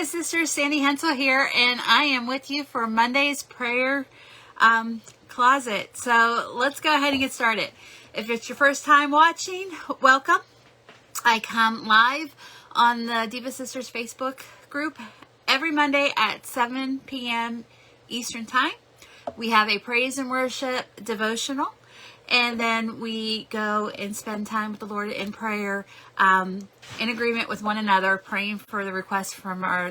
Diva Sister, Sandy Hensel here, and I am with you for Monday's prayer closet. So let's go ahead and get started. If it's your first time watching, welcome. I come live on the Diva Sisters Facebook group every Monday at 7 p.m. Eastern Time. We have a praise and worship devotional, and then we go and spend time with the Lord in prayer, in agreement with one another, praying for the requests from our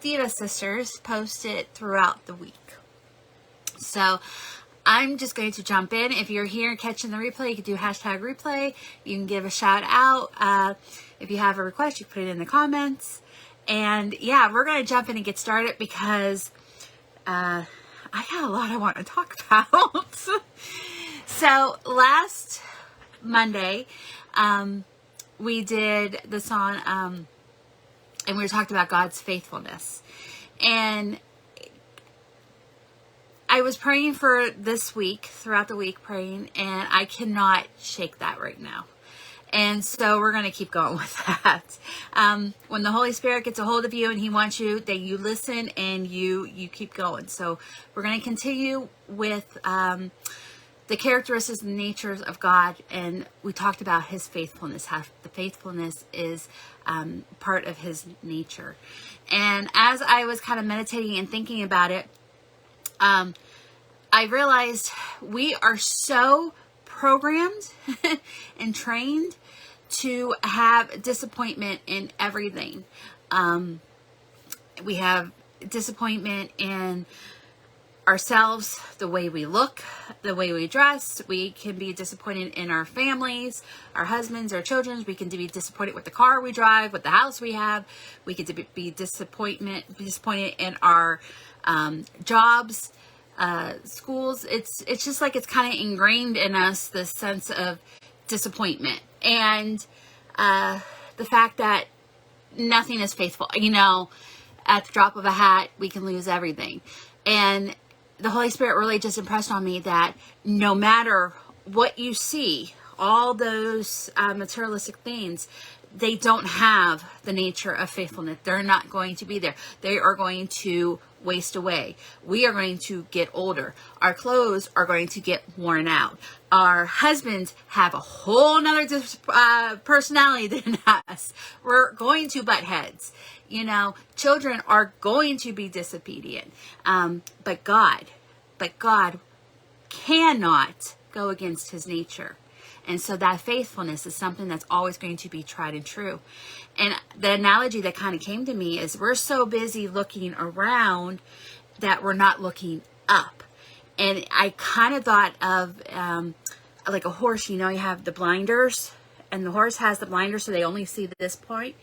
Diva Sisters posted throughout the week. So I'm just going to jump in. If you're here catching the replay, you can do hashtag replay. You can give a shout out. If you have a request, you can put it in the comments. And yeah, we're going to jump in and get started because I got a lot I want to talk about. So last Monday, we did the song, and we were talking about God's faithfulness. And I was praying for this week, throughout the week praying, and I cannot shake that right now. And so we're going to keep going with that. When the Holy Spirit gets a hold of you and He wants you, that you listen and you keep going. So we're going to continue with the characteristics and natures of God. And we talked about His faithfulness, how the faithfulness is part of His nature. And as I was kind of meditating and thinking about it, I realized we are so programmed and trained to have disappointment in everything. We have disappointment in ourselves, the way we look, the way we dress. We can be disappointed in our families, our husbands, our children. We can be disappointed with the car we drive, with the house we have. We can be disappointed in our jobs, schools. It's just like it's kind of ingrained in us, this sense of disappointment and the fact that nothing is faithful. You know, at the drop of a hat, we can lose everything. And the Holy Spirit really just impressed on me that no matter what you see, all those materialistic things, they don't have the nature of faithfulness. They're not going to be there. They are going to waste away. We are going to get older. Our clothes are going to get worn out. Our husbands have a whole nother personality than us. We're going to butt heads. You know, children are going to be disobedient. But God cannot go against His nature. And so that faithfulness is something that's always going to be tried and true. And the analogy that kind of came to me is we're so busy looking around that we're not looking up. And I kind of thought of like a horse. You know, you have the blinders, and the horse has the blinders so they only see this point.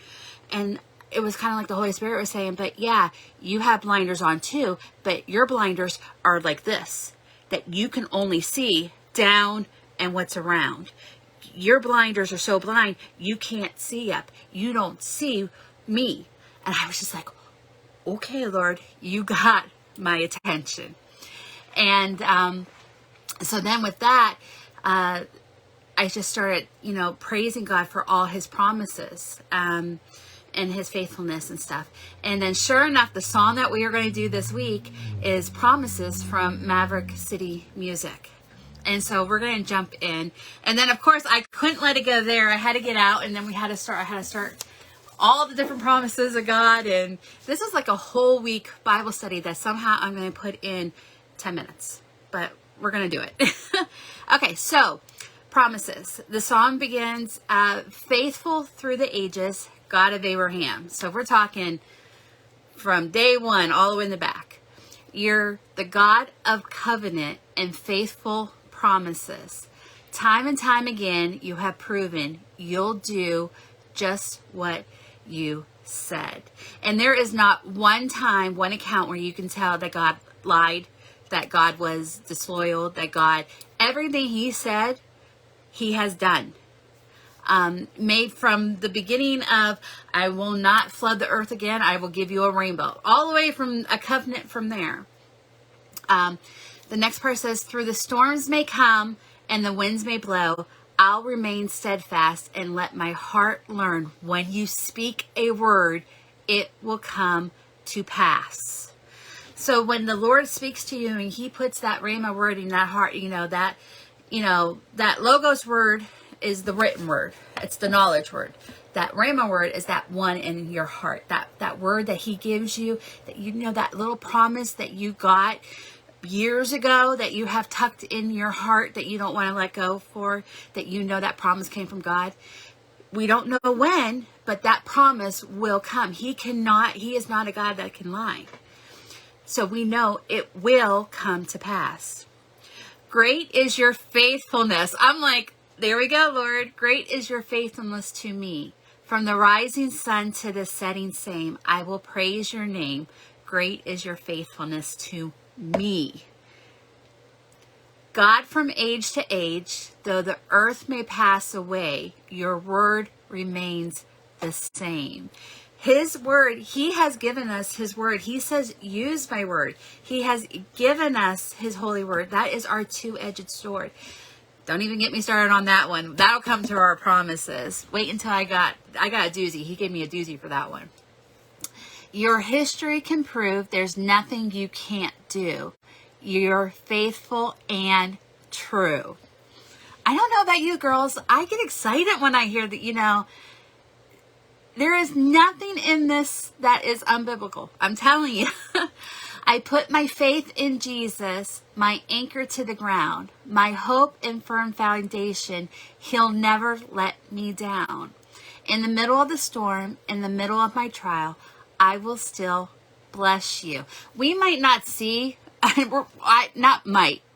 And it was kind of like the Holy Spirit was saying, but yeah, you have blinders on too, but your blinders are like this, that you can only see down and what's around. Your blinders are so blind, you can't see up. You don't see me. And I was just like, okay, Lord, you got my attention. And so then with that, I just started, praising God for all His promises and His faithfulness and stuff. And then sure enough, the song that we are going to do this week is Promises from Maverick City Music. And so we're going to jump in. And then, of course, I couldn't let it go there. I had to get out, and then I had to start all the different promises of God. And this is like a whole week Bible study that somehow I'm going to put in 10 minutes. But we're going to do it. Okay, so promises. The song begins, faithful through the ages, God of Abraham. So we're talking from day one all the way in the back. You're the God of covenant and faithful promises. Time and time again, you have proven you'll do just what you said. And there is not one time, one account where you can tell that God lied, that God was disloyal, that God, everything He said, He has done. Made from the beginning of, I will not flood the earth again, I will give you a rainbow. All the way from a covenant from there. The next part says, through the storms may come and the winds may blow, I'll remain steadfast and let my heart learn when you speak a word, it will come to pass. So when the Lord speaks to you and he puts that rhema word in that heart, that logos word is the written word. It's the knowledge word. That rhema word is that one in your heart. That word that he gives you, that little promise that you got years ago that you have tucked in your heart that you don't want to let go for, that that promise came from God. We don't know when, but that promise will come. He is not a God that can lie. So we know it will come to pass. Great is your faithfulness. I'm like, there we go, Lord. Great is your faithfulness to me. From the rising sun to the setting same, I will praise your name. Great is your faithfulness to me. God, from age to age, though the earth may pass away, your word remains the same. His word, he has given us his word. He says, use my word. He has given us his holy word. That is our two-edged sword. Don't even get me started on that one. That'll come to our promises. Wait until I got a doozy. He gave me a doozy for that one. Your history can prove there's nothing you can't do. You're faithful and true. I don't know about you girls. I get excited when I hear that, there is nothing in this that is unbiblical. I'm telling you. I put my faith in Jesus, my anchor to the ground, my hope and firm foundation. He'll never let me down. In the middle of the storm, in the middle of my trial, I will still bless you. We might not see,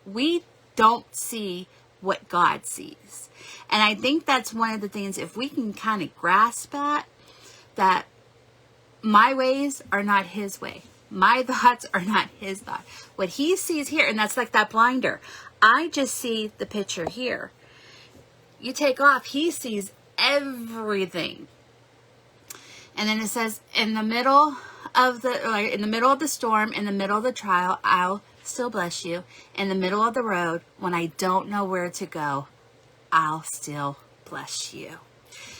we don't see what God sees. And I think that's one of the things, if we can kind of grasp that my ways are not his way. My thoughts are not his thought. What he sees here, and that's like that blinder. I just see the picture here. You take off, he sees everything. And then it says, in the middle of the storm, in the middle of the trial, I'll still bless you. In the middle of the road, when I don't know where to go, I'll still bless you.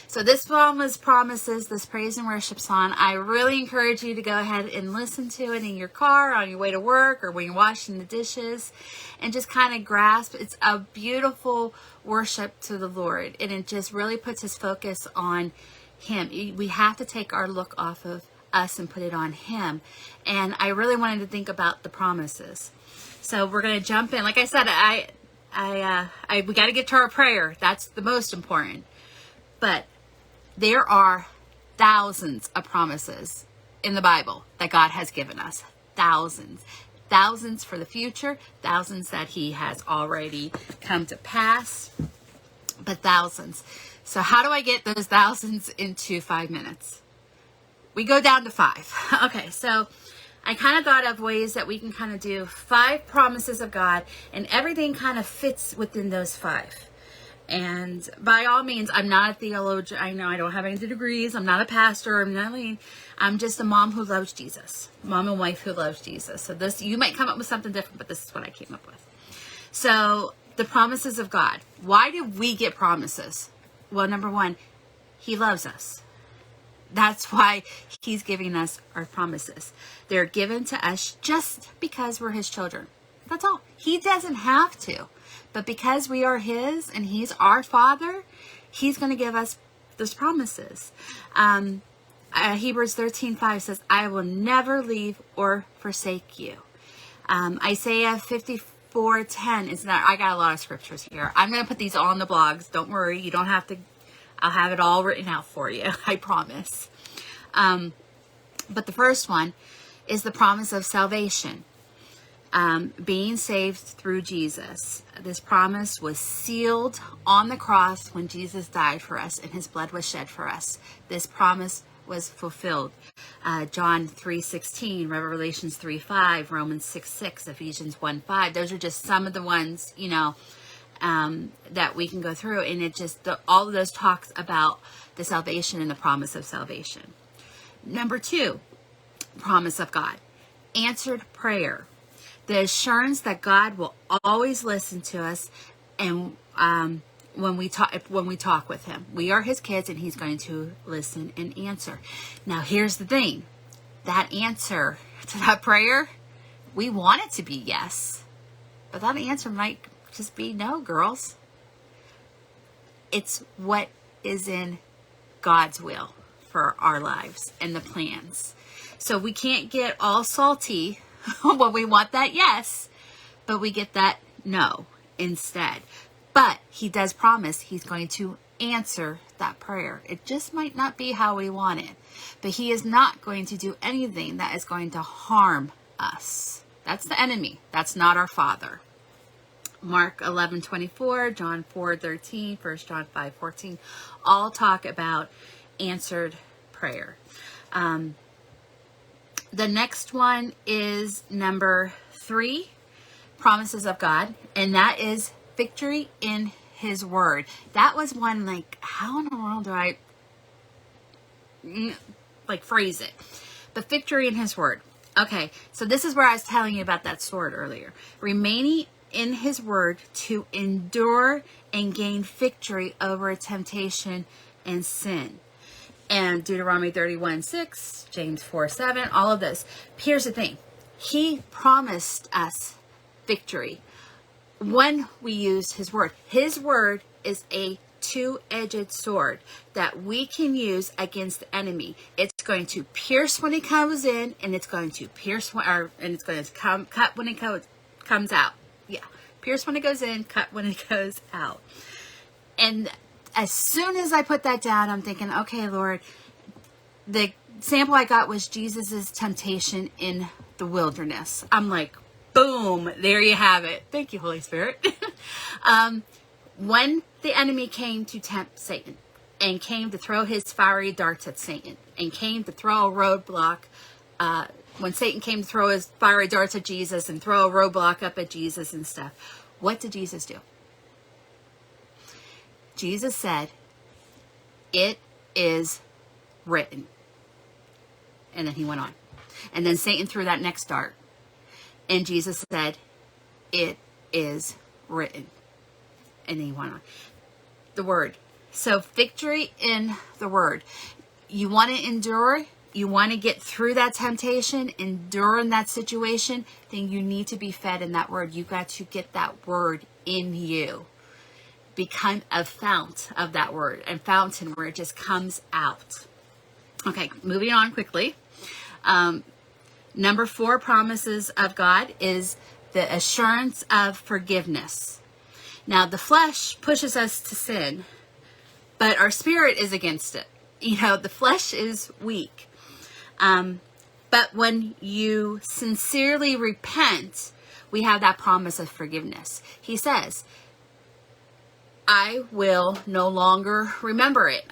So this poem was promises, this praise and worship song. I really encourage you to go ahead and listen to it in your car, on your way to work, or when you're washing the dishes, and just kind of grasp. It's a beautiful worship to the Lord, and it just really puts his focus on him. We have to take our look off of us and put it on him. And I really wanted to think about the promises. So we're going to jump in. Like I said, we got to get to our prayer. That's the most important. But there are thousands of promises in the Bible that God has given us. Thousands. Thousands for the future. Thousands that he has already come to pass. But thousands. So how do I get those thousands into 5 minutes? We go down to 5. Okay, so I kind of thought of ways that we can kind of do 5 promises of God, and everything kind of fits within those 5. And by all means, I'm not a theologian. I know I don't have any degrees. I'm not a pastor. I'm just a mom who loves Jesus. Mom and wife who loves Jesus. So this, you might come up with something different, but this is what I came up with. So the promises of God. Why do we get promises? Well, number 1, he loves us. That's why he's giving us our promises. They're given to us just because we're his children. That's all. He doesn't have to. But because we are his and he's our father, he's going to give us those promises. Hebrews 13:5 says, I will never leave or forsake you. Isaiah 54:10 is not, I got a lot of scriptures here. I'm going to put these all in the blogs. Don't worry. You don't have to, I'll have it all written out for you. I promise. But the first one is the promise of salvation. Being saved through Jesus. This promise was sealed on the cross when Jesus died for us and his blood was shed for us. This promise was fulfilled. John 3:16, Revelations 3:5, Romans 6:6, Ephesians 1:5. Those are just some of the ones, that we can go through. And it just, all of those talks about the salvation and the promise of salvation. Number 2, promise of God. Answered prayer. The assurance that God will always listen to us and when we talk with him. We are his kids, and he's going to listen and answer. Now, here's the thing. That answer to that prayer, we want it to be yes. But that answer might just be no, girls. It's what is in God's will for our lives and the plans. So we can't get all salty when we want that yes, but we get that no instead. But he does promise he's going to answer that prayer. It just might not be how we want it, but he is not going to do anything that is going to harm us. That's the enemy. That's not our Father. Mark 11:24, John 4:13, 1 John 5:14, all talk about answered prayer. The next one is number 3, promises of God, and that is victory in his word. That was one, like, how in the world do I phrase it? But victory in his word. Okay, so this is where I was telling you about that sword earlier. Remaining in his word to endure and gain victory over temptation and sin. And Deuteronomy 31:6, James 4:7, all of this. Here's the thing. He promised us victory when we use his word. His word is a two-edged sword that we can use against the enemy. It's going to pierce when it comes in, and it's going to cut when it comes out. Yeah, pierce when it goes in, cut when it goes out. And as soon as I put that down, I'm thinking, okay, Lord, the sample I got was Jesus's temptation in the wilderness. I'm like, boom, there you have it. Thank you, Holy Spirit. When the enemy came to tempt Satan and came to throw his fiery darts at Satan and came to throw a roadblock, when Satan came to throw his fiery darts at Jesus and throw a roadblock up at Jesus and stuff, what did Jesus do? Jesus said, "It is written." And then he went on. And then Satan threw that next dart. And Jesus said, "It is written." And then he went on. The word. So victory in the word. You want to endure, you want to get through that temptation, endure in that situation, then you need to be fed in that word. You got to get that word in you. Become a fount of that word, and fountain where it just comes out. Okay, moving on quickly. Number 4, promises of God is the assurance of forgiveness. Now, the flesh pushes us to sin, but our spirit is against it. You know, the flesh is weak. But when you sincerely repent, we have that promise of forgiveness. He says, "I will no longer remember it."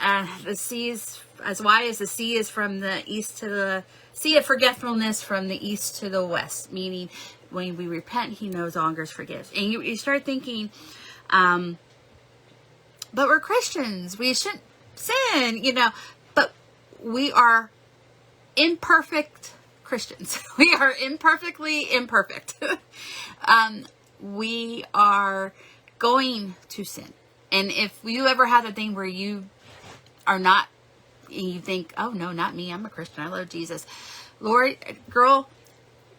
The sea is as wide as the sea is from the east to the sea of forgetfulness from the east to the west. Meaning, when we repent, he no longer forgives. And you start thinking, but we're Christians. We shouldn't sin, you know. But we are imperfect Christians. We are imperfectly imperfect. We are going to sin. And if you ever have a thing where you are not, you think, "Oh no, not me. I'm a Christian. I love Jesus." Lord, girl,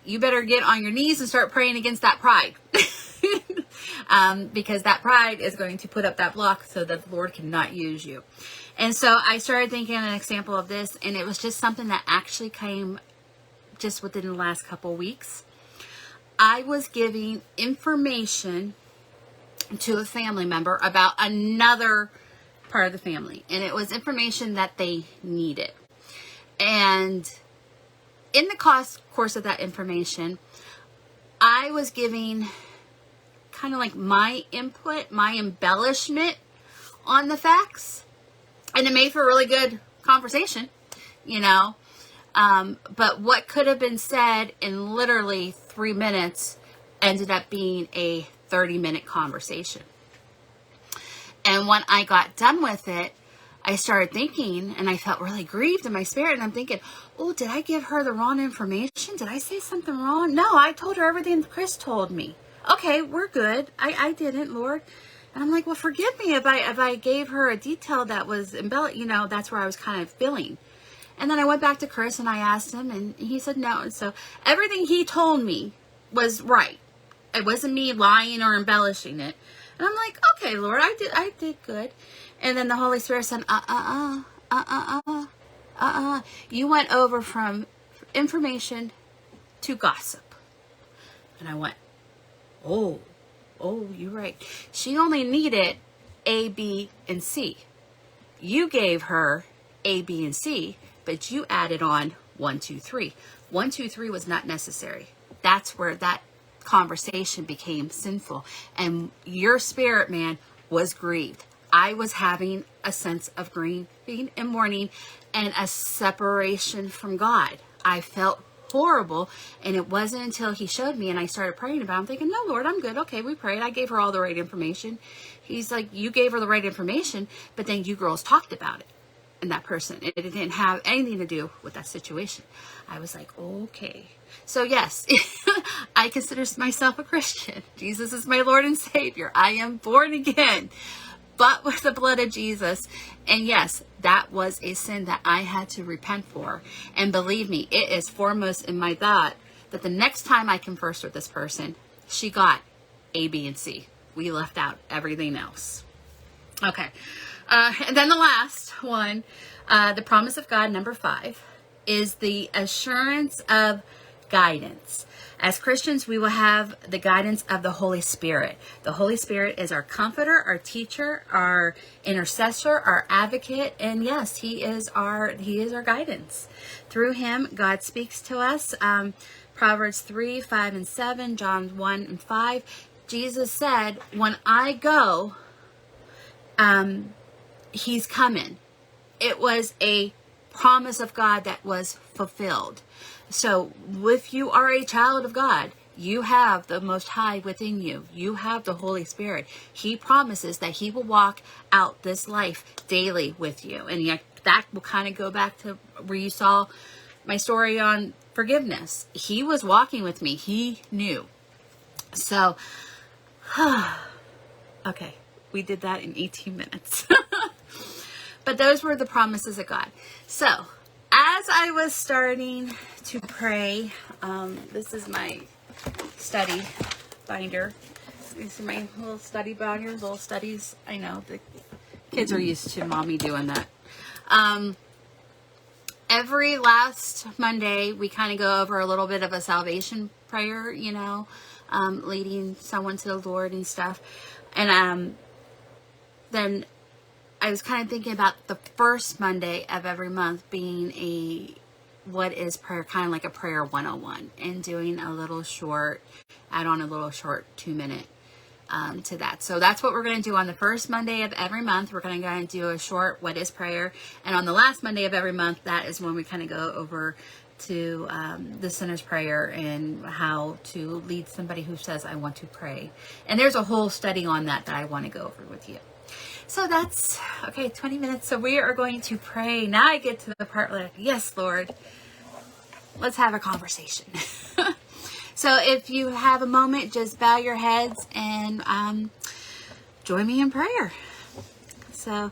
you better get on your knees and start praying against that pride. Because that pride is going to put up that block so that the Lord cannot use you. And so I started thinking of an example of this, and it was just something that actually came just within the last couple weeks. I was giving information to a family member about another part of the family, and it was information that they needed. And in the course of that information, I was giving kind of like my input, my embellishment on the facts, and it made for a really good conversation, you know. But what could have been said in literally 3 minutes ended up being a 30-minute conversation. And when I got done with it, I started thinking, and I felt really grieved in my spirit, and I'm thinking, oh, did I give her the wrong information? Did I say something wrong? No, I told her everything Chris told me. Okay, we're good. I didn't, Lord. And I'm like, well, forgive me if I gave her a detail that was embellished, that's where I was kind of feeling. And then I went back to Chris and I asked him, and he said no. And so everything he told me was right. It wasn't me lying or embellishing it. And I'm like, okay, Lord, I did good. And then the Holy Spirit said, you went over from information to gossip. And I went, oh, you're right. She only needed A, B, and C. You gave her A, B, and C, but you added on 1, 2, 3. 1, 2, 3 was not necessary. That's where that conversation became sinful. And your spirit, man, was grieved. I was having a sense of grieving and mourning and a separation from God. I felt horrible, and it wasn't until he showed me and I started praying about it, I'm thinking, no, Lord, I'm good. Okay, we prayed. I gave her all the right information. He's like, you gave her the right information, but then you girls talked about it. And that person, it didn't have anything to do with that situation. I was like, okay. So yes, I consider myself a Christian. Jesus is my Lord and Savior. I am born again, but with the blood of Jesus. And yes, that was a sin that I had to repent for. And believe me, it is foremost in my thought that the next time I conversed with this person, she got A, B, and C. We left out everything else. Okay. And then the last one, the promise of God, number 5, is the assurance of guidance. As Christians, we will have the guidance of the Holy Spirit. The Holy Spirit is our comforter, our teacher, our intercessor, our advocate, and yes, He is our guidance. Through Him, God speaks to us. Proverbs 3, 5, and 7, John 1 and 5. Jesus said, when I go, He's coming. It was a promise of God that was fulfilled. So if you are a child of God, you have the Most High within you. You have the Holy Spirit. He promises that He will walk out this life daily with you. And yet that will kind of go back to where you saw my story on forgiveness. He was walking with me. He knew. So, okay, we did that in 18 minutes. But those were the promises of God. So, as I was starting to pray, this is my study binder. These are my little study binders, little studies. I know the kids are used to mommy doing that. Every last Monday, we kind of go over a little bit of a salvation prayer, leading someone to the Lord and stuff. And then I was kind of thinking about the first Monday of every month being a what is prayer, kind of like a prayer 101, and doing a little short, add on a little short 2-minute to that. So that's what we're going to do on the first Monday of every month. We're going to go and do a short what is prayer. And on the last Monday of every month, that is when we kind of go over to the sinner's prayer and how to lead somebody who says, I want to pray. And there's a whole study on that I want to go over with you. So that's, okay, 20 minutes. So we are going to pray. Now I get to the part where, yes, Lord, let's have a conversation. So if you have a moment, just bow your heads and join me in prayer. So